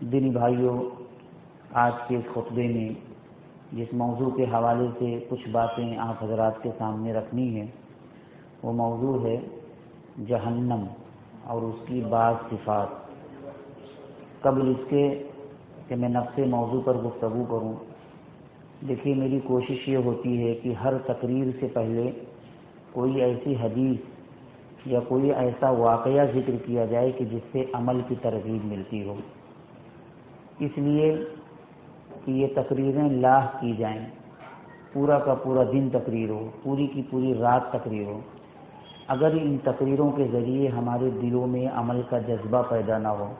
دینی بھائیوں، آج کے اس خطبے میں جس موضوع کے حوالے سے کچھ باتیں آپ حضرات کے سامنے رکھنی ہے وہ موضوع ہے جہنم اور اس کی بعض صفات۔ قبل اس کے کہ میں نفس موضوع پر گفتگو کروں، دیکھیے میری کوشش یہ ہوتی ہے کہ ہر تقریر سے پہلے کوئی ایسی حدیث یا کوئی ایسا واقعہ ذکر کیا جائے کہ جس سے عمل کی ترغیب ملتی ہو، اس لیے کہ یہ تقریریں لاح کی جائیں، پورا کا پورا دن تقریر ہو، پوری کی پوری رات تقریر ہو۔ اگر ان تقریروں کے ذریعے ہمارے دلوں میں عمل کا جذبہ پیدا نہ ہو،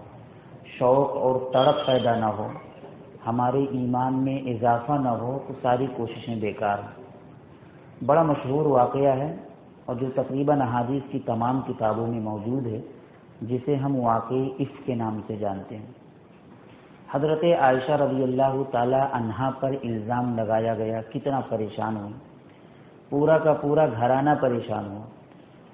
شوق اور تڑپ پیدا نہ ہو، ہمارے ایمان میں اضافہ نہ ہو تو ساری کوششیں بیکار ہیں۔ بڑا مشہور واقعہ ہے اور جو تقریباً احادیث کی تمام کتابوں میں موجود ہے، جسے ہم واقعی عفق کے نام سے جانتے ہیں۔ حضرت عائشہ رضی اللہ تعالی عنہا پر الزام لگایا گیا، کتنا پریشان ہوئی، پورا کا پورا گھرانہ پریشان ہوا،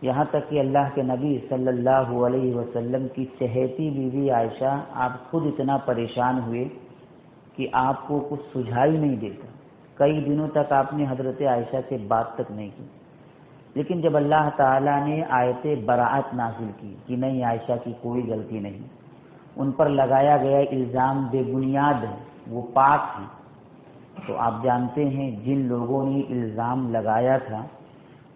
یہاں تک کہ اللہ کے نبی صلی اللہ علیہ وسلم کی چہیتی بیوی عائشہ آپ خود اتنا پریشان ہوئے کہ آپ کو کچھ سجھائی نہیں دیتا۔ کئی دنوں تک آپ نے حضرت عائشہ سے بات تک نہیں کی، لیکن جب اللہ تعالیٰ نے آیت براءت نازل کی کہ نہیں، عائشہ کی کوئی غلطی نہیں، ان پر لگایا گیا الزام بے بنیاد ہے، وہ پاک ہیں، تو آپ جانتے ہیں جن لوگوں نے الزام لگایا تھا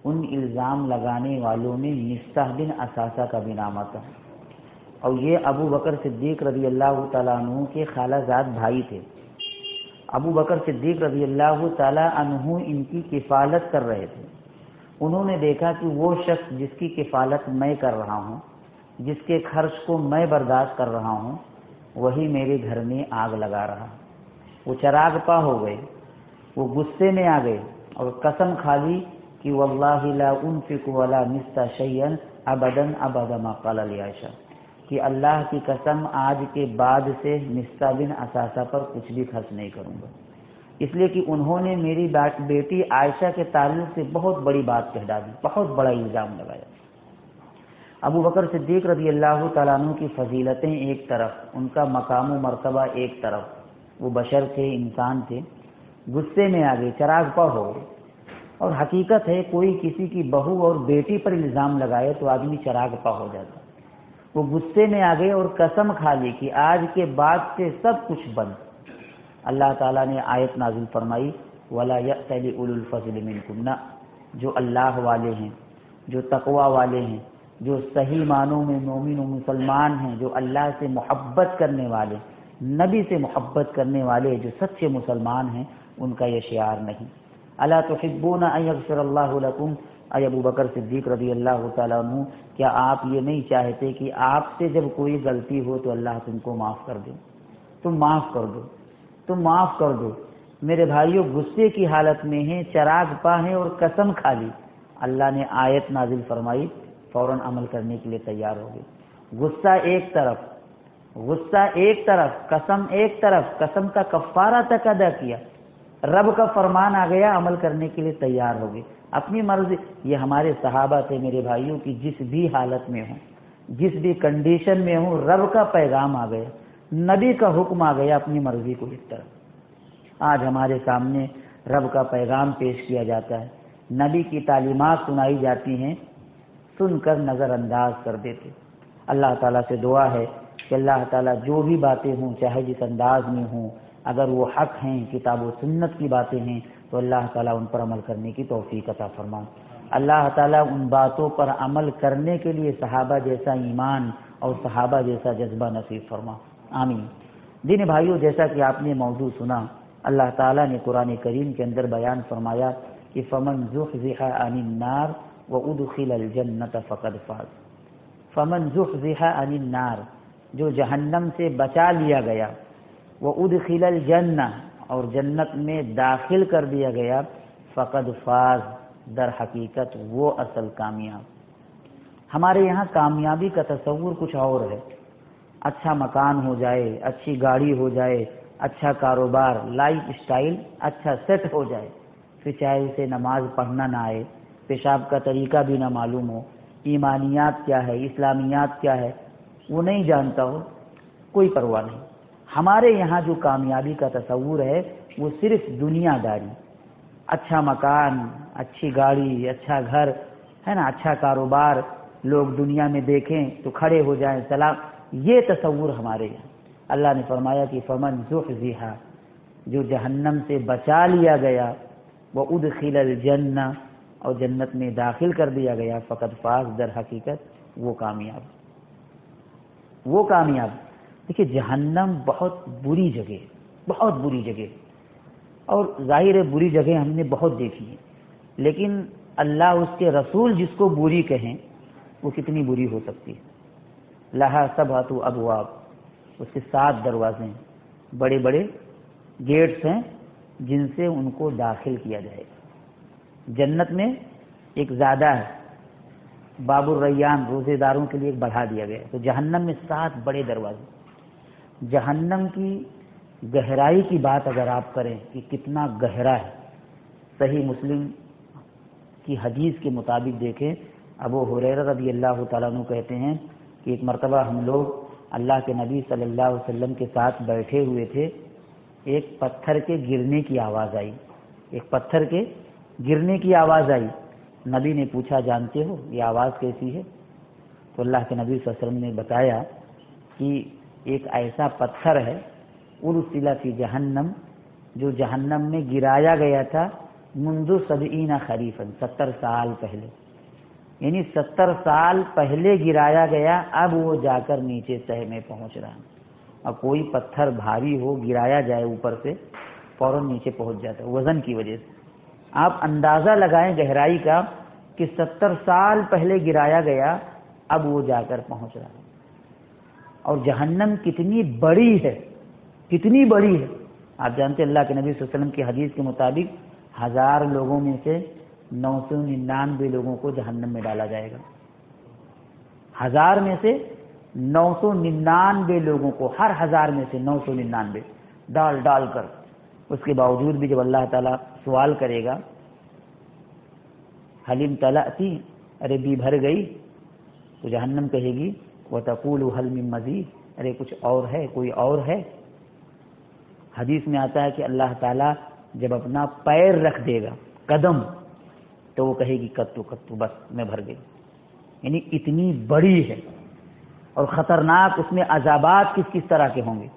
ان الزام لگانے والوں میں مصطح بن اثاثہ کا بھی نام آتا ہے، اور یہ ابو بکر صدیق رضی اللہ تعالیٰ عنہ کے خالہ زاد بھائی تھے۔ ابو بکر صدیق رضی اللہ تعالیٰ عنہ ان کی کفالت کر رہے تھے۔ انہوں نے دیکھا کہ وہ شخص جس کی کفالت میں کر رہا ہوں، جس کے خرچ کو میں برداشت کر رہا ہوں، وہی میرے گھر میں آگ لگا رہا۔ وہ چراغ پا ہو گئے، وہ غصے میں آ گئے اور قسم کھا لی کہ واللہ لا انفق ولا مست شیئا ابدا ابدا ما قال لی عائشہ، کہ اللہ کی قسم آج کے بعد سے مصطح بن اثاثہ پر کچھ بھی خرچ نہیں کروں گا، اس لیے کہ انہوں نے میری بیٹی عائشہ کے تعلق سے بہت بڑی بات کہہ ڈالی، بہت بڑا الزام لگایا۔ ابو بکر صدیق رضی اللہ تعالیٰ عنہ کی فضیلتیں ایک طرف، ان کا مقام و مرتبہ ایک طرف، وہ بشر تھے، انسان تھے، غصے میں آ گئے، چراغ پا ہو گئے۔ اور حقیقت ہے کوئی کسی کی بہو اور بیٹی پر الزام لگائے تو آدمی چراغ پا ہو جاتا۔ وہ غصے میں آ گئے اور قسم کھا لی کہ آج کے بعد سے سب کچھ بند۔ اللہ تعالیٰ نے آیت نازل فرمائی وَلَا يَأْتَلِ أُولُو الْفَضْلِ مِنْكُمْ، جو اللہ والے ہیں، جو تقوی والے ہیں، جو صحیح معنوں میں مومن و مسلمان ہیں، جو اللہ سے محبت کرنے والے، نبی سے محبت کرنے والے، جو سچے مسلمان ہیں، ان کا یہ شعار نہیں۔ الا تحبون ان یغفر اللہ لکم، اے ابو بکر صدیق رضی اللہ تعالیٰ عنہ، کیا آپ یہ نہیں چاہتے کہ آپ سے جب کوئی غلطی ہو تو اللہ تم کو معاف کر دے؟ تم معاف کر دو، تم معاف کر دو۔ میرے بھائیوں، غصے کی حالت میں ہیں، چراغ پا ہیں اور قسم کھا لی۔ اللہ نے آیت نازل فرمائی، فوراً عمل کرنے کے لیے تیار ہو گئے۔ غصہ ایک طرف، غصہ ایک طرف، قسم ایک طرف، قسم کا کفارہ تک ادا کیا، رب کا فرمان آ گیا، عمل کرنے کے لیے تیار ہو گئے، اپنی مرضی۔ یہ ہمارے صحابہ تھے میرے بھائیوں کی جس بھی حالت میں ہوں، جس بھی کنڈیشن میں ہوں، رب کا پیغام آ گیا، نبی کا حکم آ گیا، اپنی مرضی کو ایک طرف۔ آج ہمارے سامنے رب کا پیغام پیش کیا جاتا ہے، نبی کی تعلیمات سنائی جاتی ہیں، سن کر نظر انداز کر دیتے۔ اللہ تعالیٰ سے دعا ہے کہ اللہ تعالیٰ جو بھی باتیں ہوں، چاہے جس انداز میں ہوں، اگر وہ حق ہیں، کتاب و سنت کی باتیں ہیں، تو اللہ تعالیٰ ان پر عمل کرنے کی توفیق عطا فرمائے۔ اللہ تعالیٰ ان باتوں پر عمل کرنے کے لیے صحابہ جیسا ایمان اور صحابہ جیسا جذبہ نصیب فرما، آمین۔ دین بھائیوں، جیسا کہ آپ نے موضوع سنا، اللہ تعالیٰ نے قرآن کریم کے اندر بیان فرمایا کہ فمن زحزح عن النار وَأُدْخِلَ الْجَنَّةَ فَقَدْ فَازَ۔ فَمَنْ زُحْزِحَ عَنِ النَّارِ، جو جہنم سے بچا لیا گیا، وَأُدْخِلَ الْجَنَّةَ، اور جنت میں داخل کر دیا گیا، فَقَدْ فَازَ، در حقیقت وہ اصل کامیاب۔ ہمارے یہاں کامیابی کا تصور کچھ اور ہے، اچھا مکان ہو جائے، اچھی گاڑی ہو جائے، اچھا کاروبار، لائف اسٹائل اچھا سیٹ ہو جائے، پھر چاہے اسے نماز پڑھنا نہ آئے، پیشاب کا طریقہ بھی نہ معلوم ہو، ایمانیات کیا ہے، اسلامیات کیا ہے وہ نہیں جانتا ہو، کوئی پرواہ نہیں۔ ہمارے یہاں جو کامیابی کا تصور ہے وہ صرف دنیا داری، اچھا مکان، اچھی گاڑی، اچھا گھر ہے نا، اچھا کاروبار، لوگ دنیا میں دیکھیں تو کھڑے ہو جائیں سلام، یہ تصور ہمارے یہاں۔ اللہ نے فرمایا کہ فمن زحزح، جو جہنم سے بچا لیا گیا، وادخل الجنہ، اور جنت میں داخل کر دیا گیا، فقد فاز، در حقیقت وہ کامیاب، وہ کامیاب۔ دیکھیے جہنم بہت بری جگہ، بہت بری جگہ، اور ظاہر ہے بری جگہ ہم نے بہت دیکھی ہے، لیکن اللہ اس کے رسول جس کو بری کہیں وہ کتنی بری ہو سکتی ہے۔ لہا سبعۃ ابواب، اس کے 7 دروازے ہیں، بڑے بڑے گیٹس ہیں جن سے ان کو داخل کیا جائے گا۔ جنت میں ایک زیادہ ہے، باب الریان، روزے داروں کے لیے ایک بڑھا دیا گیا ہے، تو جہنم میں 7 بڑے دروازے۔ جہنم کی گہرائی کی بات اگر آپ کریں کہ کتنا گہرا ہے، صحیح مسلم کی حدیث کے مطابق دیکھیں، ابو ہریرہ رضی اللہ تعالیٰ عنہ کہتے ہیں کہ ایک مرتبہ ہم لوگ اللہ کے نبی صلی اللہ علیہ وسلم کے ساتھ بیٹھے ہوئے تھے، ایک پتھر کے گرنے کی آواز آئی، ایک پتھر کے گرنے کی آواز آئی۔ نبی نے پوچھا جانتے ہو یہ آواز کیسی ہے؟ تو اللہ کے نبی صلی اللہ علیہ وسلم نے بتایا کہ ایک ایسا پتھر ہے ارسل فی جہنم، جو جہنم میں گرایا گیا تھا منذ 70 خریفا، 70 سال پہلے، یعنی 70 سال پہلے گرایا گیا، اب وہ جا کر نیچے تہہ میں پہنچ رہا ہے۔ اور کوئی پتھر بھاری ہو گرایا جائے اوپر سے فوراً نیچے پہنچ جاتا ہے وزن کی وجہ سے۔ آپ اندازہ لگائیں گہرائی کا کہ 70 سال پہلے گرایا گیا، اب وہ جا کر پہنچ رہا ہے۔ اور جہنم کتنی بڑی ہے، کتنی بڑی ہے، آپ جانتے ہیں اللہ کے نبی صلی اللہ علیہ وسلم کی حدیث کے مطابق 1000 لوگوں میں سے 999 لوگوں کو جہنم میں ڈالا جائے گا۔ 1000 میں سے 999 لوگوں کو، ہر 1000 میں سے 999 ڈال ڈال کر، اس کے باوجود بھی جب اللہ تعالیٰ سوال کرے گا حل امتلأتی، ارے بھی بھر گئی، تو جہنم کہے گی وتقول هل من مزید، ارے کچھ اور ہے، کوئی اور ہے۔ حدیث میں آتا ہے کہ اللہ تعالیٰ جب اپنا پیر رکھ دے گا، قدم، تو وہ کہے گی کتو کتو، بس میں بھر گئی۔ یعنی اتنی بڑی ہے اور خطرناک، اس میں عذابات کس کس طرح کے ہوں گے۔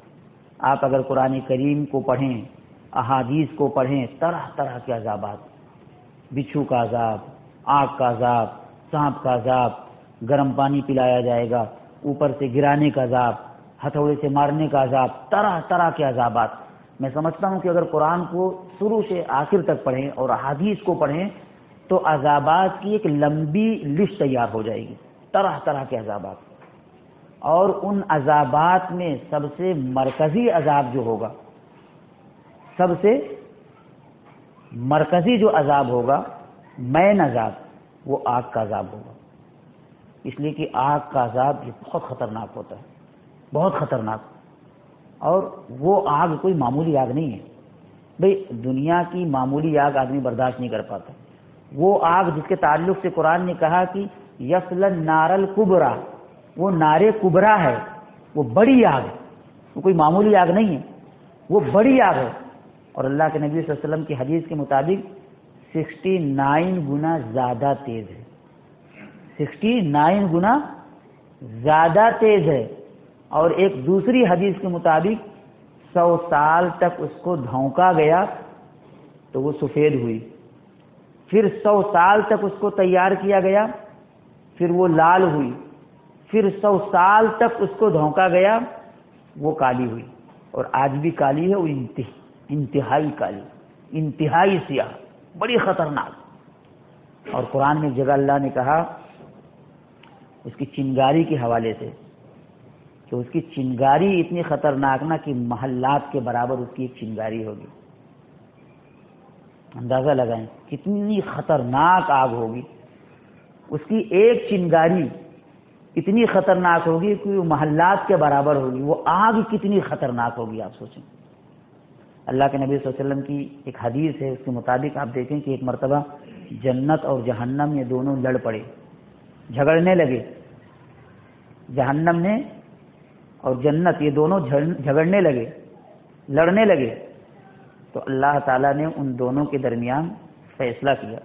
آپ اگر قرآن کریم کو پڑھیں، احادیث کو پڑھیں، طرح طرح کے عذابات، بچھو کا عذاب، آگ کا عذاب، سانپ کا عذاب، گرم پانی پلایا جائے گا، اوپر سے گرانے کا عذاب، ہتھوڑے سے مارنے کا عذاب، طرح طرح کے عذابات۔ میں سمجھتا ہوں کہ اگر قرآن کو شروع سے آخر تک پڑھیں اور احادیث کو پڑھیں تو عذابات کی ایک لمبی لسٹ تیار ہو جائے گی، طرح طرح کے عذابات۔ اور ان عذابات میں سب سے مرکزی عذاب جو ہوگا، سب سے مرکزی جو عذاب ہوگا، مین عذاب، وہ آگ کا عذاب ہوگا۔ اس لیے کہ آگ کا عذاب یہ بہت خطرناک ہوتا ہے، بہت خطرناک، اور وہ آگ کوئی معمولی آگ نہیں ہے۔ بھئی دنیا کی معمولی آگ آدمی برداشت نہیں کر پاتا، وہ آگ جس کے تعلق سے قرآن نے کہا کہ یصلی النار الکبریٰ، وہ نار کبریٰ ہے، وہ بڑی آگ ہے، وہ کوئی معمولی آگ نہیں ہے، وہ بڑی آگ ہے۔ اور اللہ کے نبی صلی اللہ علیہ وسلم کی حدیث کے مطابق 69 گنا زیادہ تیز ہے، 69 گنا زیادہ تیز ہے۔ اور ایک دوسری حدیث کے مطابق 100 سال تک اس کو دھونکا گیا تو وہ سفید ہوئی، پھر 100 سال تک اس کو تیار کیا گیا، پھر وہ لال ہوئی، پھر 100 سال تک اس کو دھونکا گیا، وہ کالی ہوئی، اور آج بھی کالی ہے، وہ انتہائی کالی، انتہائی سیاہ، بڑی خطرناک۔ اور قرآن میں جگہ اللہ نے کہا اس کی چنگاری کے حوالے سے کہ اس کی چنگاری اتنی خطرناک نہ کہ محلات کے برابر اس کی ایک چنگاری ہوگی۔ اندازہ لگائیں کتنی خطرناک آگ ہوگی، اس کی ایک چنگاری اتنی خطرناک ہوگی کہ وہ محلات کے برابر ہوگی۔ وہ آگ کتنی خطرناک ہوگی آپ سوچیں۔ اللہ کے نبی صلی اللہ علیہ وسلم کی ایک حدیث ہے، اس کے مطابق آپ دیکھیں کہ ایک مرتبہ جنت اور جہنم یہ دونوں لڑ پڑے، جھگڑنے لگے۔ جہنم نے اور جنت یہ دونوں جھگڑنے لگے، لڑنے لگے، تو اللہ تعالیٰ نے ان دونوں کے درمیان فیصلہ کیا۔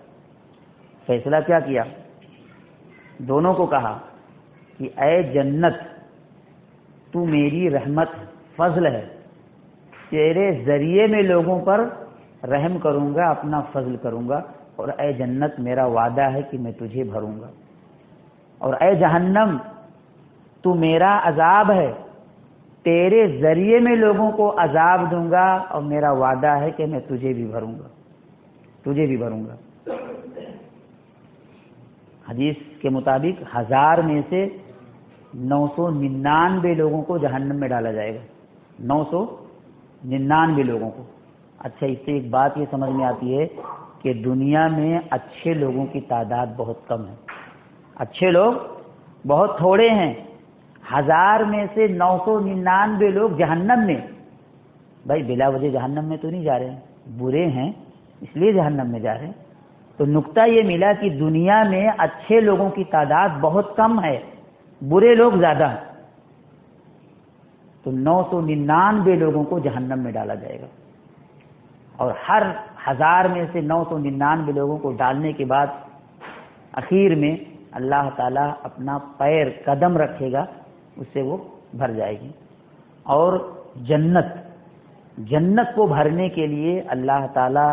فیصلہ کیا کیا؟ دونوں کو کہا کہ اے جنت، تو میری رحمت فضل ہے، تیرے ذریعے میں لوگوں پر رحم کروں گا، اپنا فضل کروں گا، اور اے جنت میرا وعدہ ہے کہ میں تجھے بھروں گا، اور اے جہنم تو میرا عذاب ہے، تیرے ذریعے میں لوگوں کو عذاب دوں گا، اور میرا وعدہ ہے کہ میں تجھے بھی بھروں گا، تجھے بھی بھروں گا۔ حدیث کے مطابق 1000 میں سے 999 لوگوں کو جہنم میں ڈالا جائے گا، 999 لوگوں کو۔ اچھا، اس سے ایک بات یہ سمجھ میں آتی ہے کہ دنیا میں اچھے لوگوں کی تعداد بہت کم ہے، اچھے لوگ بہت تھوڑے ہیں۔ 1000 میں سے 999 لوگ جہنم میں، بھائی بلا وجہ جہنم میں تو نہیں جا رہے ہیں، برے ہیں اس لیے جہنم میں جا رہے ہیں۔ تو نقطہ یہ ملا کہ دنیا میں اچھے لوگوں کی تعداد بہت کم ہے، برے لوگ زیادہ ہیں۔ تو 999 لوگوں کو جہنم میں ڈالا جائے گا، اور ہر 1000 میں سے 999 لوگوں کو ڈالنے کے بعد اخیر میں اللہ تعالیٰ اپنا پیر قدم رکھے گا، اس سے وہ بھر جائے گی۔ اور جنت کو بھرنے کے لیے اللہ تعالیٰ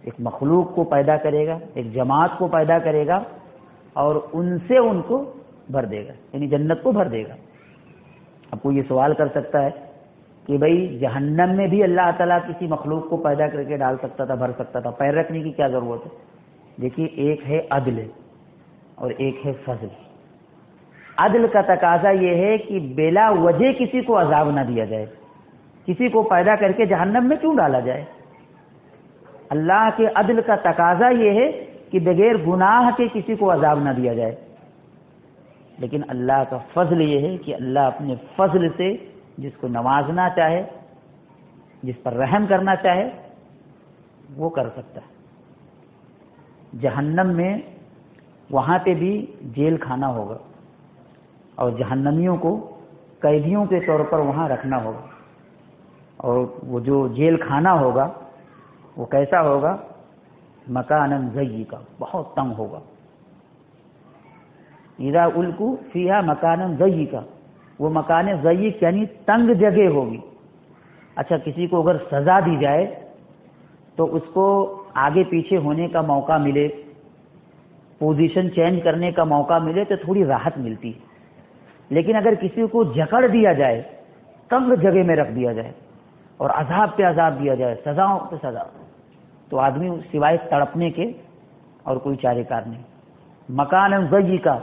ایک مخلوق کو پیدا کرے گا، ایک جماعت کو پیدا کرے گا، اور ان سے ان کو بھر دے گا، یعنی جنت کو بھر دے گا۔ اب کوئی یہ سوال کر سکتا ہے کہ بھئی جہنم میں بھی اللہ تعالیٰ کسی مخلوق کو پیدا کر کے ڈال سکتا تھا، بھر سکتا تھا، پیر رکھنے کی کیا ضرورت ہے؟ دیکھیے، ایک ہے عدل اور ایک ہے فضل۔ عدل کا تقاضا یہ ہے کہ بلا وجہ کسی کو عذاب نہ دیا جائے، کسی کو پیدا کر کے جہنم میں کیوں ڈالا جائے؟ اللہ کے عدل کا تقاضا یہ ہے کہ بغیر گناہ کے کسی کو عذاب نہ دیا جائے۔ لیکن اللہ کا فضل یہ ہے کہ اللہ اپنے فضل سے جس کو نوازنا چاہے، جس پر رحم کرنا چاہے، وہ کر سکتا ہے۔ جہنم میں وہاں پہ بھی جیل کھانا ہوگا، اور جہنمیوں کو قیدیوں کے طور پر وہاں رکھنا ہوگا، اور وہ جو جیل کھانا ہوگا وہ کیسا ہوگا؟ مکانن ضیقا کا، بہت تنگ ہوگا۔ اذا القوا فیہا مکانن ضیقا، وہ مکان ضیق یعنی تنگ جگہ ہوگی۔ اچھا، کسی کو اگر سزا دی جائے تو اس کو آگے پیچھے ہونے کا موقع ملے، پوزیشن چینج کرنے کا موقع ملے تو تھوڑی راحت ملتی ہے۔ لیکن اگر کسی کو جکڑ دیا جائے، تنگ جگہ میں رکھ دیا جائے، اور عذاب پہ عذاب دیا جائے، سزاؤں پہ سزا، تو آدمی سوائے تڑپنے کے اور کوئی چارے کار نہیں۔ مکان ضیق کا،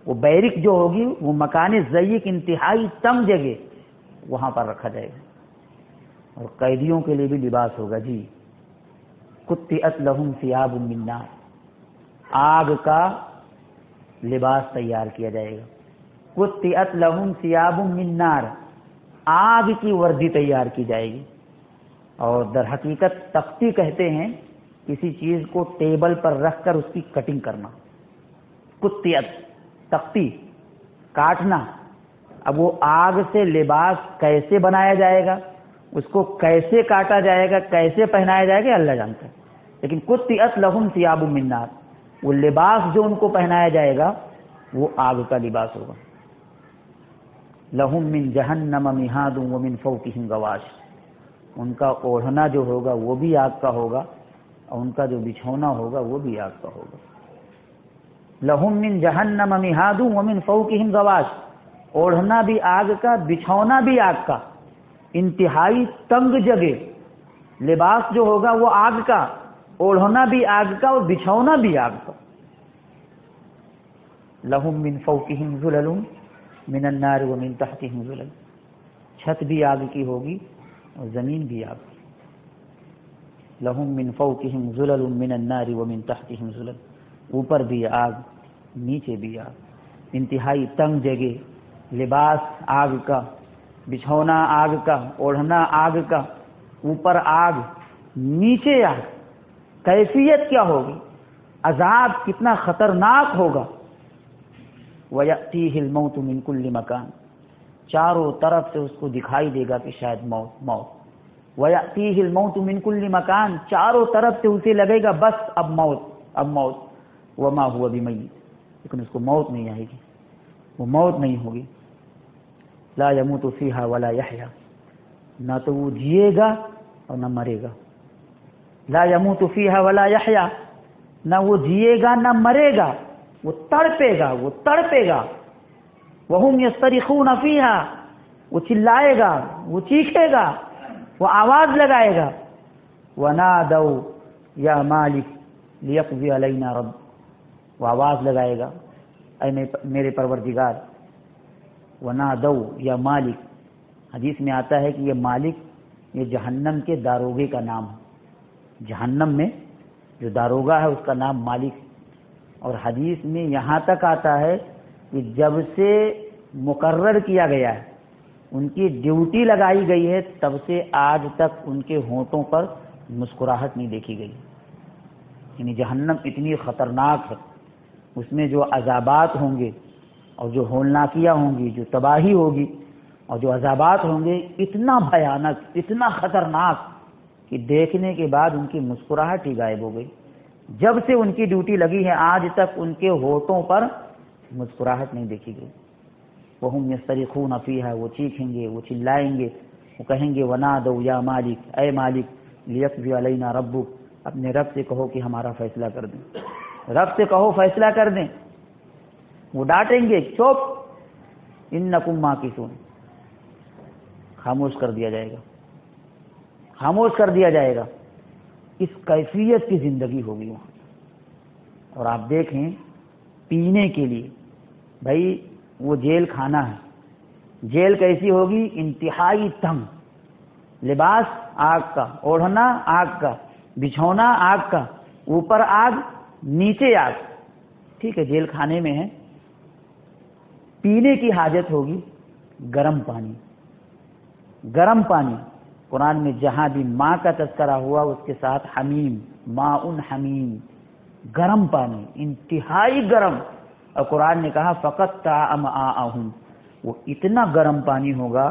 وہ بیرک جو ہوگی وہ مکان ضیق انتہائی تنگ جگہ، وہاں پر رکھا جائے گا۔ اور قیدیوں کے لیے بھی لباس ہوگا، جی، قطعت لہم ثیاب من نار، آگ کا لباس تیار کیا جائے گا۔ قطعت لہم ثیاب من نار، آگ کی وردی تیار کی جائے گی۔ اور در حقیقت تختی کہتے ہیں کسی چیز کو ٹیبل پر رکھ کر اس کی کٹنگ کرنا، قطعت، تختی کاٹنا۔ اب وہ آگ سے لباس کیسے بنایا جائے گا، اس کو کیسے کاٹا جائے گا، کیسے پہنایا جائے گا، اللہ جانتا ہے۔ لیکن قطعت لہم ثیاب من نار، وہ لباس جو ان کو پہنایا جائے گا وہ آگ کا لباس ہوگا۔ لہم من جہنم مہاد ومن فوقہم غواش، ان کا اوڑھنا جو ہوگا وہ بھی آگ کا ہوگا، اور ان کا جو بچھونا ہوگا وہ بھی آگ کا ہوگا۔ لہم من جہنم مہاد ومن فوقہم غواش، اوڑھنا بھی آگ کا، بچھونا بھی آگ کا، انتہائی تنگ جگہ، لباس جو ہوگا وہ آگ کا، اوڑھنا بھی آگ کا اور بچھونا بھی آگ کا۔ لہم من فوقہم ظلل من النار ومن تحتہم ظلل، چھت بھی آگ کی ہوگی اور زمین بھی آگ کی۔ لہم من فوقہم ظلل من النار ومن تحتہم ظلل، اوپر بھی آگ نیچے بھی آگ، انتہائی تنگ جگہ، لباس آگ کا، بچھونا آگ کا، اوڑھنا آگ کا، اوپر آگ نیچے آگ۔ کیفیت کیا ہوگی، عذاب کتنا خطرناک ہوگا۔ وَيَأْتِيهِ الْمَوْتُ مِنْ كُلِّ مَكَانٍ، چاروں طرف سے اس کو دکھائی دے گا کہ شاید موت موت وَيَأْتِيهِ الْمَوْتُ مِنْ كُلِّ مَكَانٍ، چاروں طرف سے اسے لگے گا بس اب موت اب موت، وَمَا هُوَ بِمَيِّتٍ، لیکن اس کو موت نہیں آئے گی، وہ موت نہیں ہوگی، لا يموت فيها ولا يحيا، نہ تو وہ جیے گا اور نہ مرے گا، لا يموت فيها ولا يحيا، نہ وہ جیے گا نہ مرے گا، وہ تڑپے گا وہ تڑپے گا، وَهُمْ يَصْطَرِخُونَ فِيهَا، وہ چلائے گا وہ چیخے گا وہ آواز لگائے گا، وَنَادَوْا يَا مَالِكْ لِيَقْضِيَ عَلَيْنَا رَبُّ، وہ آواز لگائے گا اے میرے پروردگار، وَنَادَوْا يَا مَالِكْ، حدیث میں آتا ہے کہ یہ مالک یہ جہنم کے داروغے کا نام ہے، جہنم میں جو داروغہ ہے اس کا نام مالک، اور حدیث میں یہاں تک آتا ہے کہ جب سے مقرر کیا گیا ہے ان کی ڈیوٹی لگائی گئی ہے تب سے آج تک ان کے ہونٹوں پر مسکراہٹ نہیں دیکھی گئی، یعنی جہنم اتنی خطرناک ہے، اس میں جو عذابات ہوں گے اور جو ہولناکیاں ہوں گی، جو تباہی ہوگی اور جو عذابات ہوں گے اتنا بھیانک اتنا خطرناک کہ دیکھنے کے بعد ان کی مسکراہٹ ہی غائب ہو گئی، جب سے ان کی ڈیوٹی لگی ہے آج تک ان کے ہونٹوں پر مسکراہٹ نہیں دیکھی گئی، وَهُمْ يَصْطَرِخُونَ فِيهَا، وہ چیخیں گے وہ چلائیں گے وہ کہیں گے وَنَادَوْا يَا مَالِكْ، اے مالک لِيَقْضِيَ عَلَيْنَا رَبُّكَ، اپنے رب سے کہو کہ ہمارا فیصلہ کر دیں، رب سے کہو فیصلہ کر دیں، وہ ڈانٹیں گے چپ اِنَّكُمْ مَاكِثُونَ، خاموش کر دیا جائے گا خاموش کر دیا جائے گا، اس کیفیت کی زندگی ہوگی وہاں۔ اور آپ دیکھیں پینے کے لیے بھائی وہ جیل کھانا ہے، جیل کیسی ہوگی؟ انتہائی تنگ، لباس آگ کا، اوڑھنا آگ کا، بچھونا آگ کا، اوپر آگ نیچے آگ، ٹھیک ہے جیل کھانے میں ہے۔ پینے کی حاجت ہوگی گرم پانی، گرم پانی، قرآن میں جہاں بھی ماں کا تذکرہ ہوا اس کے ساتھ حمیم، ماء حمیم، گرم پانی انتہائی گرم، اور قرآن نے کہا فقطع امعاءہم، وہ اتنا گرم پانی ہوگا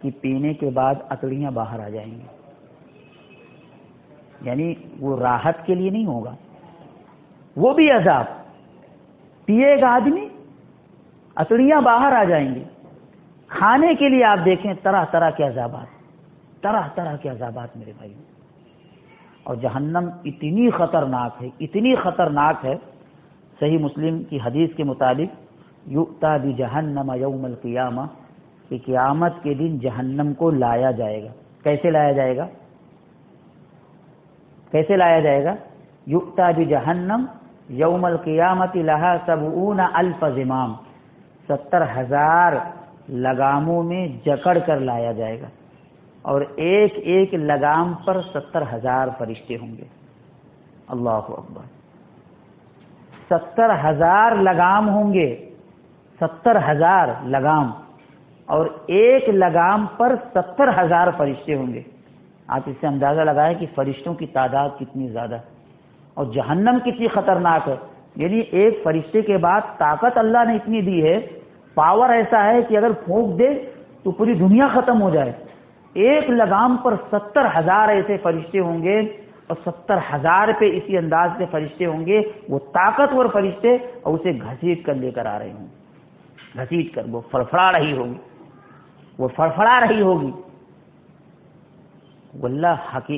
کہ پینے کے بعد اکڑیاں باہر آ جائیں گی، یعنی وہ راحت کے لیے نہیں ہوگا، وہ بھی عذاب، پیے گا آدمی اکڑیاں باہر آ جائیں گی۔ کھانے کے لیے آپ دیکھیں طرح طرح کے عذابات، طرح طرح کے عذابات میرے بھائی، اور جہنم اتنی خطرناک ہے اتنی خطرناک ہے، صحیح مسلم کی حدیث کے مطابق یؤتی بجہنم یوم القیامہ، کہ قیامت کے دن جہنم کو لایا جائے گا۔ کیسے لایا جائے گا؟ کیسے لایا جائے گا؟ یؤتی بجہنم یوم القیامۃ لہا 70,000 زمام، 70,000 لگاموں میں جکڑ کر لایا جائے گا، اور ایک ایک لگام پر 70,000 فرشتے ہوں گے۔ اللہ اکبر، 70,000 لگام ہوں گے، 70,000 لگام، اور ایک لگام پر 70,000 فرشتے ہوں گے۔ آپ اس سے اندازہ لگائیں کہ فرشتوں کی تعداد کتنی زیادہ ہے، اور جہنم کتنی خطرناک ہے، یعنی ایک فرشتے کے بعد طاقت اللہ نے اتنی دی ہے، پاور ایسا ہے کہ اگر پھونک دے تو پوری دنیا ختم ہو جائے۔ ایک لگام پر 70,000 ایسے فرشتے ہوں گے، اور 70,000 پہ اسی انداز سے فرشتے ہوں گے، وہ طاقتور فرشتے، اور اسے گھسیٹ کر لے کر آ رہے ہوں گے، گھسیٹ کر، وہ فڑفڑا رہی ہوگی، وہ فڑفڑا رہی ہوگی۔ واللہ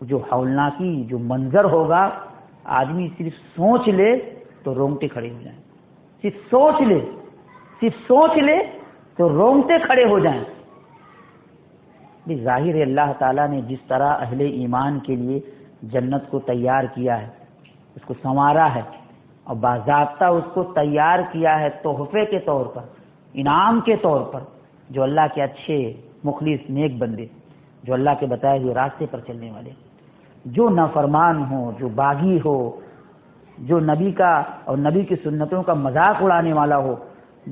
جو ہولناکی جو منظر ہوگا، آدمی صرف سوچ لے تو رونگٹے کھڑے ہو جائیں، صرف سوچ لے تو رونگٹے کھڑے ہو جائیں۔ ظاہر ہے اللہ تعالیٰ نے جس طرح اہل ایمان کے لیے جنت کو تیار کیا ہے، اس کو سنوارا ہے، اور باضابطہ اس کو تیار کیا ہے تحفے کے طور پر، انعام کے طور پر، جو اللہ کے اچھے مخلص نیک بندے، جو اللہ کے بتائے ہوئے راستے پر چلنے والے، جو نافرمان ہو، جو باغی ہو، جو نبی کا اور نبی کی سنتوں کا مذاق اڑانے والا ہو،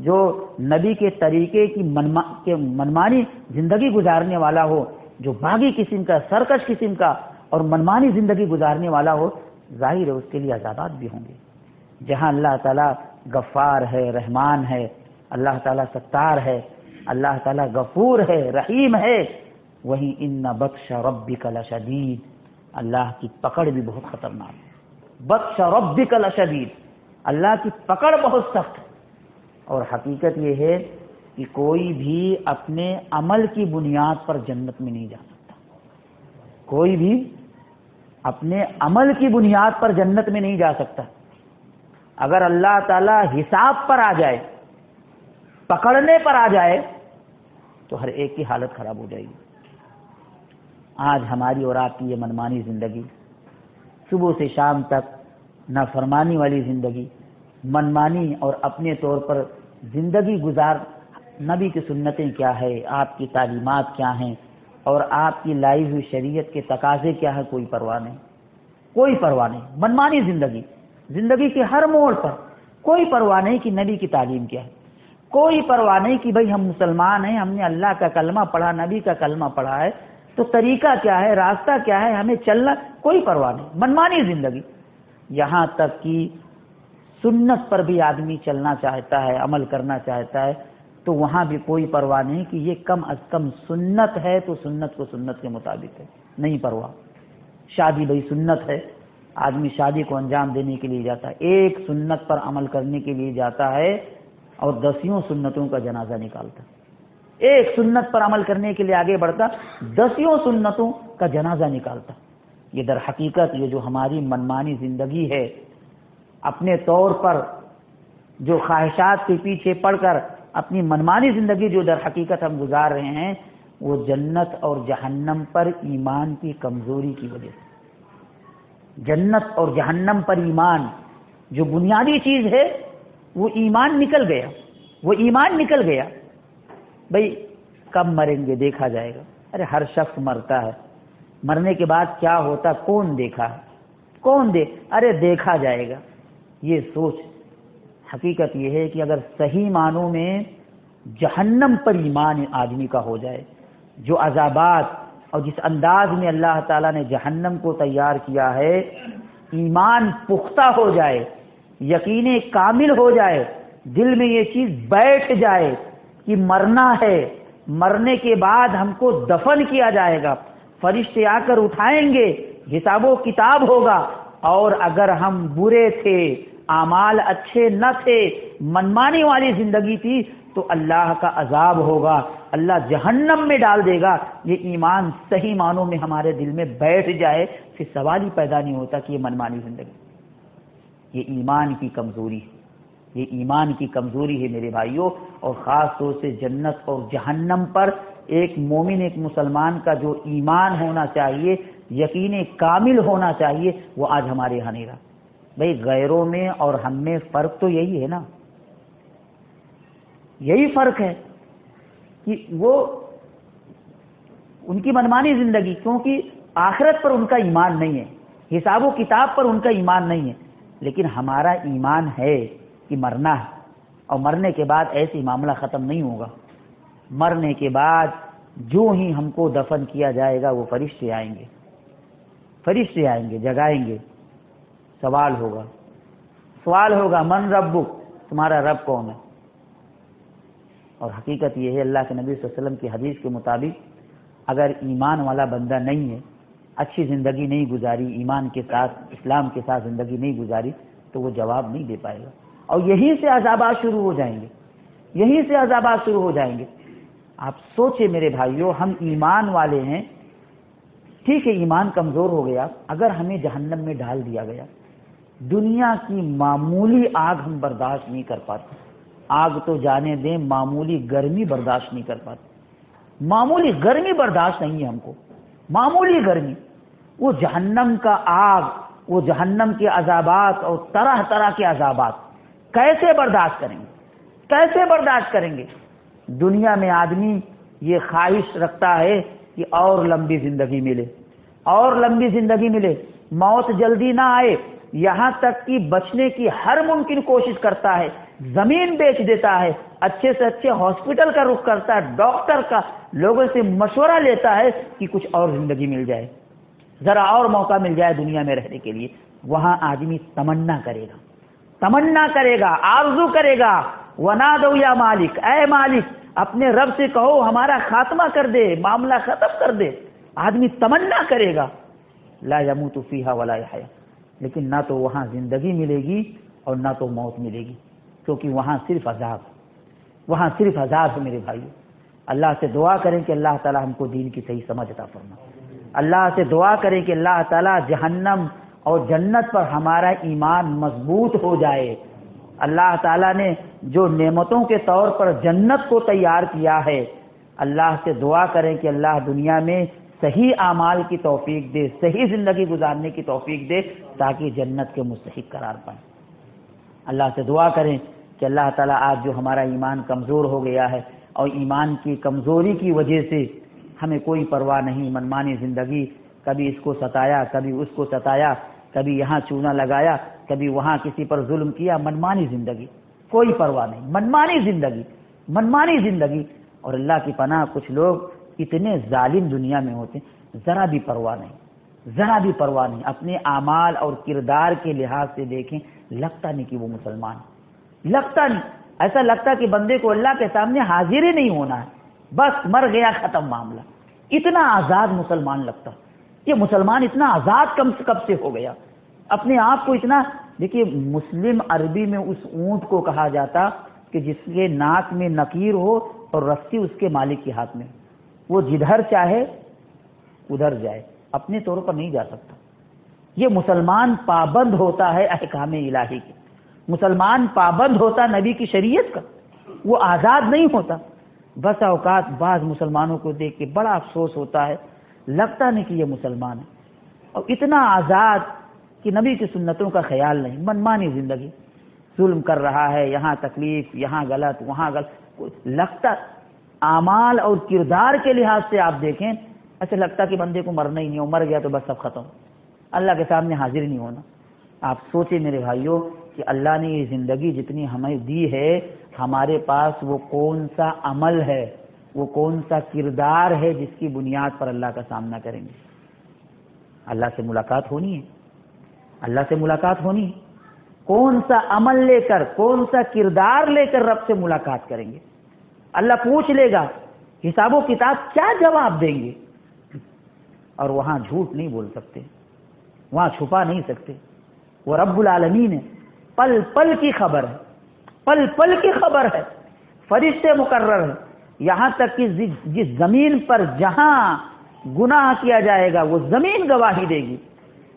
جو نبی کے طریقے کی منمانی زندگی گزارنے والا ہو، جو باغی قسم کا، سرکش قسم کا اور منمانی زندگی گزارنے والا ہو، ظاہر ہے اس کے لیے عذابات بھی ہوں گے۔ جہاں اللہ تعالیٰ غفار ہے، رحمان ہے، اللہ تعالیٰ ستار ہے، اللہ تعالیٰ غفور ہے، رحیم ہے، وہیں ان بطش ربک لشدید، اللہ کی پکڑ بھی بہت خطرناک ہے۔ بطش ربک لشدید، اللہ کی پکڑ بہت سخت ہے۔ اور حقیقت یہ ہے کہ کوئی بھی اپنے عمل کی بنیاد پر جنت میں نہیں جا سکتا، کوئی بھی اپنے عمل کی بنیاد پر جنت میں نہیں جا سکتا۔ اگر اللہ تعالیٰ حساب پر آ جائے، پکڑنے پر آ جائے، تو ہر ایک کی حالت خراب ہو جائے گی۔ آج ہماری اور آپ کی یہ منمانی زندگی، صبح سے شام تک نافرمانی والی زندگی، منمانی اور اپنے طور پر زندگی گزار، نبی کی سنتیں کیا ہے، آپ کی تعلیمات کیا ہیں، اور آپ کی لائی ہوئی شریعت کے تقاضے کیا ہے، کوئی پرواہ نہیں، کوئی پرواہ نہیں۔ منمانی زندگی، زندگی کے ہر موڑ پر کوئی پرواہ نہیں کہ نبی کی تعلیم کیا ہے، کوئی پرواہ نہیں کہ بھئی ہم مسلمان ہیں، ہم نے اللہ کا کلمہ پڑھا، نبی کا کلمہ پڑھا ہے، تو طریقہ کیا ہے، راستہ کیا ہے، ہمیں چلنا، کوئی پرواہ نہیں۔ منمانی زندگی، یہاں تک کہ سنت پر بھی آدمی چلنا چاہتا ہے، عمل کرنا چاہتا ہے، تو وہاں بھی کوئی پرواہ نہیں کہ یہ کم از کم سنت ہے تو سنت کو سنت کے مطابق ہے، نہیں پرواہ۔ شادی بھئی سنت ہے، آدمی شادی کو انجام دینے کے لیے جاتا ہے، ایک سنت پر عمل کرنے کے لیے جاتا ہے اور 10 سنتوں کا جنازہ نکالتا، ایک سنت پر عمل کرنے کے لیے آگے بڑھتا، 10 سنتوں کا جنازہ نکالتا۔ یہ در حقیقت یہ جو ہماری منمانی زندگی ہے، اپنے طور پر جو خواہشات کے پیچھے پڑ کر اپنی منمانی زندگی جو در حقیقت ہم گزار رہے ہیں، وہ جنت اور جہنم پر ایمان کی کمزوری کی وجہ سے۔ جنت اور جہنم پر ایمان جو بنیادی چیز ہے، وہ ایمان نکل گیا، وہ ایمان نکل گیا۔ بھئی کب مریں گے دیکھا جائے گا، ارے ہر شخص مرتا ہے، مرنے کے بعد کیا ہوتا کون دیکھا ہے، کون ارے دیکھا جائے گا، یہ سوچ۔ حقیقت یہ ہے کہ اگر صحیح معنوں میں جہنم پر ایمان آدمی کا ہو جائے، جو عذابات اور جس انداز میں اللہ تعالیٰ نے جہنم کو تیار کیا ہے، ایمان پختہ ہو جائے، یقین کامل ہو جائے، دل میں یہ چیز بیٹھ جائے کہ مرنا ہے، مرنے کے بعد ہم کو دفن کیا جائے گا، فرشتے آ کر اٹھائیں گے، حساب و کتاب ہوگا، اور اگر ہم برے تھے، اعمال اچھے نہ تھے، منمانی والی زندگی تھی، تو اللہ کا عذاب ہوگا، اللہ جہنم میں ڈال دے گا۔ یہ ایمان صحیح معنوں میں ہمارے دل میں بیٹھ جائے، پھر سوال ہی پیدا نہیں ہوتا کہ یہ منمانی زندگی، یہ ایمان کی کمزوری ہے، یہ ایمان کی کمزوری ہے میرے بھائیوں۔ اور خاص طور سے جنت اور جہنم پر ایک مومن، ایک مسلمان کا جو ایمان ہونا چاہیے، یقین کامل ہونا چاہیے، وہ آج ہمارے یہاں نہیں رہا۔ بھئی غیروں میں اور ہم میں فرق تو یہی ہے نا، یہی فرق ہے کہ وہ ان کی منمانی زندگی، کیونکہ آخرت پر ان کا ایمان نہیں ہے، حساب و کتاب پر ان کا ایمان نہیں ہے، لیکن ہمارا ایمان ہے کہ مرنا ہے، اور مرنے کے بعد ایسے معاملہ ختم نہیں ہوگا۔ مرنے کے بعد جو ہی ہم کو دفن کیا جائے گا، وہ فرشتے آئیں گے، فرشتے آئیں گے، جگائیں گے، سوال ہوگا، سوال ہوگا، من ربک، تمہارا رب کون ہے؟ اور حقیقت یہ ہے، اللہ کے نبی صلی اللہ علیہ وسلم کی حدیث کے مطابق اگر ایمان والا بندہ نہیں ہے، اچھی زندگی نہیں گزاری، ایمان کے ساتھ، اسلام کے ساتھ زندگی نہیں گزاری، تو وہ جواب نہیں دے پائے گا، اور یہیں سے عذابات شروع ہو جائیں گے، یہیں سے عذابات شروع ہو جائیں گے۔ آپ سوچیں میرے بھائیوں، ہم ایمان والے ہیں، ٹھیک ہے ایمان کمزور ہو گیا، اگر ہمیں جہنم میں ڈال دیا گیا، دنیا کی معمولی آگ ہم برداشت نہیں کر پاتے، آگ تو جانے دیں، معمولی گرمی برداشت نہیں کر پاتے، معمولی گرمی برداشت نہیں ہے ہم کو، معمولی گرمی، وہ جہنم کا آگ، وہ جہنم کے عذابات اور طرح طرح کے عذابات کیسے برداشت کریں گے، کیسے برداشت کریں گے؟ دنیا میں آدمی یہ خواہش رکھتا ہے کہ اور لمبی زندگی ملے، اور لمبی زندگی ملے، موت جلدی نہ آئے، یہاں تک کہ بچنے کی ہر ممکن کوشش کرتا ہے، زمین بیچ دیتا ہے، اچھے سے اچھے ہاسپٹل کا رخ کرتا ہے، ڈاکٹر کا، لوگوں سے مشورہ لیتا ہے کہ کچھ اور زندگی مل جائے، ذرا اور موقع مل جائے دنیا میں رہنے کے لیے۔ وہاں آدمی تمنا کرے گا، تمنا کرے گا، آرزو کرے گا، وَنَادَوْا يَا مالک، اے مالک اپنے رب سے کہو ہمارا خاتمہ کر دے، معاملہ ختم کر دے۔ آدمی تمنا کرے گا لا یموت فیہا ولا یحیا، لیکن نہ تو وہاں زندگی ملے گی اور نہ تو موت ملے گی، کیونکہ وہاں صرف عذاب، وہاں صرف عذاب ہے میرے بھائیو۔ اللہ سے دعا کریں کہ اللہ تعالی ہم کو دین کی صحیح سمجھ عطا فرمائے۔ اللہ سے دعا کریں کہ اللہ تعالی جہنم اور جنت پر ہمارا ایمان مضبوط ہو جائے۔ اللہ تعالیٰ نے جو نعمتوں کے طور پر جنت کو تیار کیا ہے، اللہ سے دعا کریں کہ اللہ دنیا میں صحیح اعمال کی توفیق دے، صحیح زندگی گزارنے کی توفیق دے، تاکہ جنت کے مستحق قرار پائیں۔ اللہ سے دعا کریں کہ اللہ تعالیٰ آج جو ہمارا ایمان کمزور ہو گیا ہے اور ایمان کی کمزوری کی وجہ سے ہمیں کوئی پرواہ نہیں، منمانی زندگی، کبھی اس کو ستایا، کبھی اس کو ستایا، کبھی یہاں چونا لگایا، کبھی وہاں کسی پر ظلم کیا، منمانی زندگی، کوئی پرواہ نہیں، منمانی زندگی، منمانی زندگی۔ اور اللہ کی پناہ کچھ لوگ اتنے ظالم دنیا میں ہوتے ہیں، ذرا بھی پرواہ نہیں، ذرا بھی پرواہ نہیں، اپنے اعمال اور کردار کے لحاظ سے دیکھیں، لگتا نہیں کہ وہ مسلمان، لگتا نہیں، ایسا لگتا کہ بندے کو اللہ کے سامنے حاضر ہی نہیں ہونا ہے، بس مر گیا ختم معاملہ، اتنا آزاد مسلمان لگتا۔ یہ مسلمان اتنا آزاد کب سے ہو گیا، اپنے آپ کو اتنا، دیکھیے مسلم عربی میں اس اونٹ کو کہا جاتا کہ جس کے ناک میں نقیر ہو اور رسی اس کے مالک کے ہاتھ میں، وہ جدھر چاہے ادھر جائے، اپنے طور پر نہیں جا سکتا۔ یہ مسلمان پابند ہوتا ہے احکام الہی کے، مسلمان پابند ہوتا نبی کی شریعت کا، وہ آزاد نہیں ہوتا۔ بس اوقات بعض مسلمانوں کو دیکھ کے بڑا افسوس ہوتا ہے، لگتا نہیں کہ یہ مسلمان ہے، اور اتنا آزاد کہ نبی کی سنتوں کا خیال نہیں، منمانی زندگی، ظلم کر رہا ہے، یہاں تکلیف، یہاں غلط، وہاں غلط، لگتا اعمال اور کردار کے لحاظ سے آپ دیکھیں ایسا لگتا کہ بندے کو مرنا ہی نہیں ہو، مر گیا تو بس سب ختم، اللہ کے سامنے حاضر نہیں ہونا۔ آپ سوچیں میرے بھائیوں کہ اللہ نے یہ زندگی جتنی ہمیں دی ہے، ہمارے پاس وہ کون سا عمل ہے، وہ کون سا کردار ہے جس کی بنیاد پر اللہ کا سامنا کریں گے؟ اللہ سے ملاقات ہونی ہے، اللہ سے ملاقات ہونی ہے، کون سا عمل لے کر، کون سا کردار لے کر رب سے ملاقات کریں گے؟ اللہ پوچھ لے گا، حساب و کتاب کیا جواب دیں گے؟ اور وہاں جھوٹ نہیں بول سکتے، وہاں چھپا نہیں سکتے، وہ رب العالمین ہے، پل پل کی خبر ہے، پل پل کی خبر ہے، فرشتے مقرر ہیں، یہاں تک کہ جس زمین پر جہاں گناہ کیا جائے گا وہ زمین گواہی دے گی،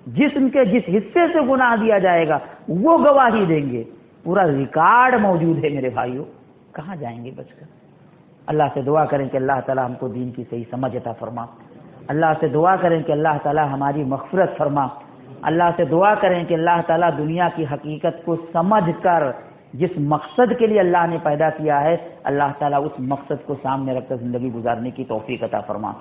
جسم کے جس حصے سے گناہ دیا جائے گا وہ گواہی دیں گے، پورا ریکارڈ موجود ہے میرے بھائیوں، کہاں جائیں گے بچ کر؟ اللہ سے دعا کریں کہ اللہ تعالی ہم کو دین کی صحیح سمجھ عطا فرما، اللہ سے دعا کریں کہ اللہ تعالی ہماری مغفرت فرما، اللہ سے دعا کریں کہ اللہ تعالی دنیا کی حقیقت کو سمجھ کر جس مقصد کے لیے اللہ نے پیدا کیا ہے، اللہ تعالیٰ اس مقصد کو سامنے رکھ کر زندگی گزارنے کی توفیق عطا فرما۔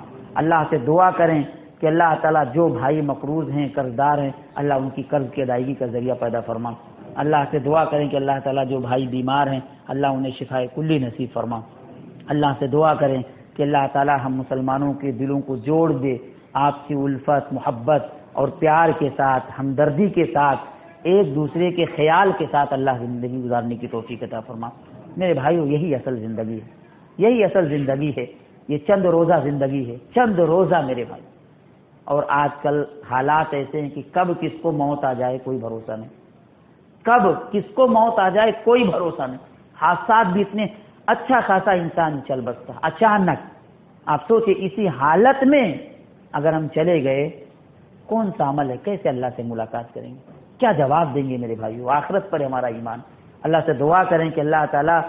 اللہ سے دعا کریں کہ اللہ تعالیٰ جو بھائی مقروض ہیں، قرض دار ہیں، اللہ ان کی قرض کی ادائیگی کا ذریعہ پیدا فرما۔ اللہ سے دعا کریں کہ اللہ تعالیٰ جو بھائی بیمار ہیں، اللہ انہیں شفائے کلی نصیب فرما۔ اللہ سے دعا کریں کہ اللہ تعالیٰ ہم مسلمانوں کے دلوں کو جوڑ دے، آپسی الفت، محبت اور پیار کے ساتھ، ہمدردی کے ساتھ، ایک دوسرے کے خیال کے ساتھ اللہ زندگی گزارنے کی توفیق عطا فرما۔ میرے بھائیو یہی اصل زندگی ہے، یہی اصل زندگی ہے، یہ چند روزہ زندگی ہے، چند روزہ میرے بھائی۔ اور آج کل حالات ایسے ہیں کہ کب کس کو موت آ جائے کوئی بھروسہ نہیں، کب کس کو موت آ جائے کوئی بھروسہ نہیں، حادثات بھی اتنے، اچھا خاصا انسان چل بستا، اچانک آپ سوچیں اسی حالت میں اگر ہم چلے گئے، کون سا عمل ہے، کیسے اللہ سے ملاقات کریں گے، کیا جواب دیں گے میرے بھائیو؟ آخرت پر ہمارا ایمان۔ اللہ سے دعا کریں کہ اللہ تعالیٰ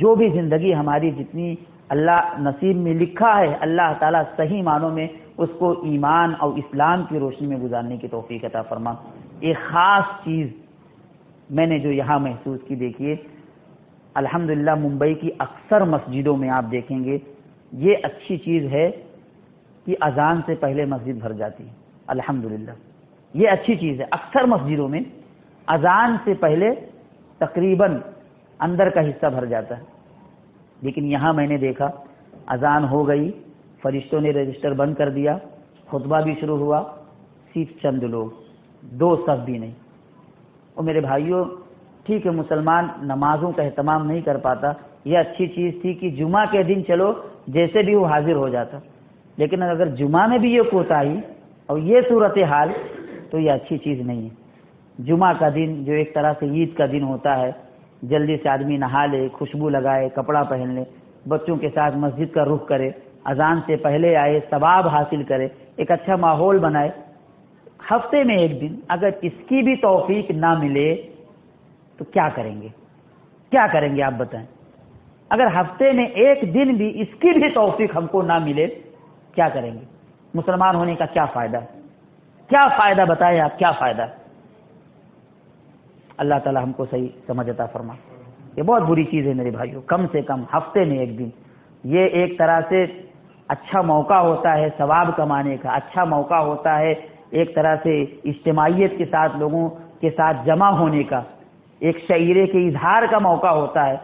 جو بھی زندگی ہماری جتنی اللہ نصیب میں لکھا ہے، اللہ تعالیٰ صحیح معنوں میں اس کو ایمان اور اسلام کی روشنی میں گزارنے کی توفیق عطا فرما۔ ایک خاص چیز میں نے جو یہاں محسوس کی، دیکھیے الحمدللہ ممبئی کی اکثر مسجدوں میں آپ دیکھیں گے یہ اچھی چیز ہے کہ اذان سے پہلے مسجد بھر جاتی ہے، الحمدللہ یہ اچھی چیز ہے۔ اکثر مسجدوں میں اذان سے پہلے تقریباً اندر کا حصہ بھر جاتا ہے، لیکن یہاں میں نے دیکھا اذان ہو گئی، فرشتوں نے رجسٹر بند کر دیا، خطبہ بھی شروع ہوا، صرف چند لوگ، دو صف بھی نہیں۔ اور میرے بھائیوں ٹھیک ہے مسلمان نمازوں کا اہتمام نہیں کر پاتا، یہ اچھی چیز تھی کہ جمعہ کے دن چلو جیسے بھی وہ حاضر ہو جاتا، لیکن اگر جمعہ میں بھی یہ کوتاہی اور یہ صورتحال تو یہ اچھی چیز نہیں ہے۔ جمعہ کا دن جو ایک طرح سے عید کا دن ہوتا ہے، جلدی سے آدمی نہا لے، خوشبو لگائے، کپڑا پہن لے، بچوں کے ساتھ مسجد کا رخ کرے، اذان سے پہلے آئے، ثواب حاصل کرے، ایک اچھا ماحول بنائے۔ ہفتے میں ایک دن اگر اس کی بھی توفیق نہ ملے تو کیا کریں گے؟ کیا کریں گے آپ بتائیں؟ اگر ہفتے میں ایک دن بھی اس کی بھی توفیق ہم کو نہ ملے کیا کریں گے؟ مسلمان ہونے کا کیا فائدہ ہے؟ کیا فائدہ بتائیں آپ، کیا فائدہ ہے؟ اللہ تعالی ہم کو صحیح سمجھ عطا فرما۔ یہ بہت بری چیز ہے میرے بھائیوں، کم سے کم ہفتے میں ایک دن، یہ ایک طرح سے اچھا موقع ہوتا ہے ثواب کمانے کا، اچھا موقع ہوتا ہے ایک طرح سے اجتماعیت کے ساتھ لوگوں کے ساتھ جمع ہونے کا، ایک شعیرے کے اظہار کا موقع ہوتا ہے،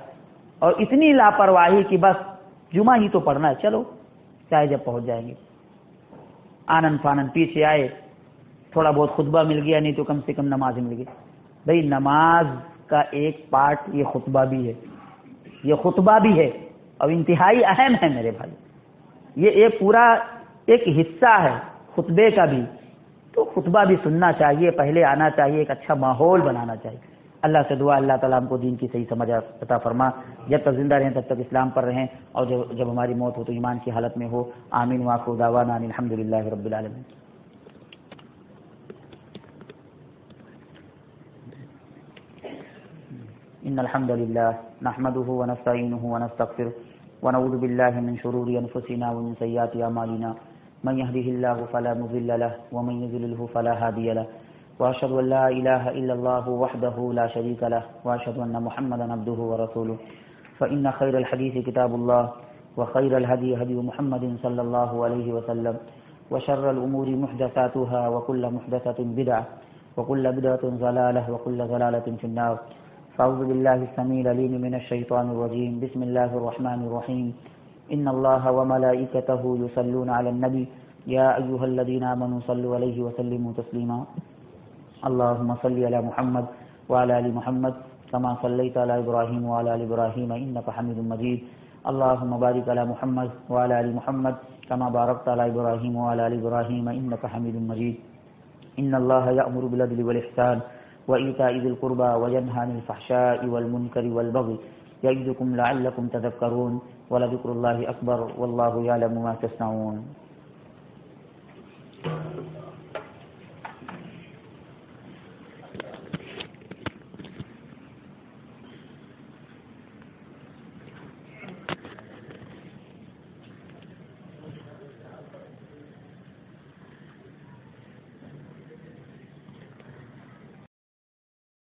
اور اتنی لاپرواہی کہ بس جمعہ ہی تو پڑھنا ہے، چلو چاہے جب پہنچ جائیں گے، آنن فانن پیچھے آئے، تھوڑا بہت خطبہ مل گیا نہیں تو کم سے کم نماز مل گئی۔ بھئی نماز کا ایک پارٹ یہ خطبہ بھی ہے، یہ خطبہ بھی ہے اور انتہائی اہم ہے میرے بھائی، یہ ایک پورا ایک حصہ ہے خطبے کا بھی، تو خطبہ بھی سننا چاہیے، پہلے آنا چاہیے، ایک اچھا ماحول بنانا چاہیے۔ اللہ سے دعا اللہ تعالیٰ ہم کو دین کی صحیح سمجھ عطا فرما، جب تک زندہ رہیں تب تک اسلام پر رہیں، اور جب ہماری موت ہو تو ایمان کی حالت میں ہو۔ آمین وآخر دعوانا ان الحمد للہ رب العالمین۔ ان الحمد للہ نحمده ونستعینه ونستغفره ونعوذ باللہ من شرور انفسنا ومن سیئات اعمالنا، من يهده الله فلا مضل له ومن يضلل فلا هادي له، واشهد ان لا اله الا الله وحده لا شريك له، واشهد ان محمدا عبده ورسوله، فان خير الحديث كتاب الله، وخير الهدي هدي محمد صلى الله عليه وسلم، وشر الامور محدثاتها، وكل محدثة بدعة، وكل بدعة ضلالة، وكل ضلالة في النار۔ فاعوذ بالله السميع العليم من الشيطان الرجيم، بسم الله الرحمن الرحيم، ان الله وملائكته يصلون على النبي يا ايها الذين آمنوا صلوا عليه وسلموا تسليما، اللهم صل على محمد وعلى ال محمد كما صليت على ابراهيم وعلى ال ابراهيم انك حميد مجيد، اللهم بارك على محمد وعلى ال محمد كما باركت على ابراهيم وعلى ال ابراهيم انك حميد مجيد، ان الله يأمر بالعدل والإحسان وإيتاء ذي القربى وينهى عن الفحشاء والمنكر والبغي يعظكم لعلكم تذكرون، ولذكر الله أكبر والله يعلم ما تصنعون۔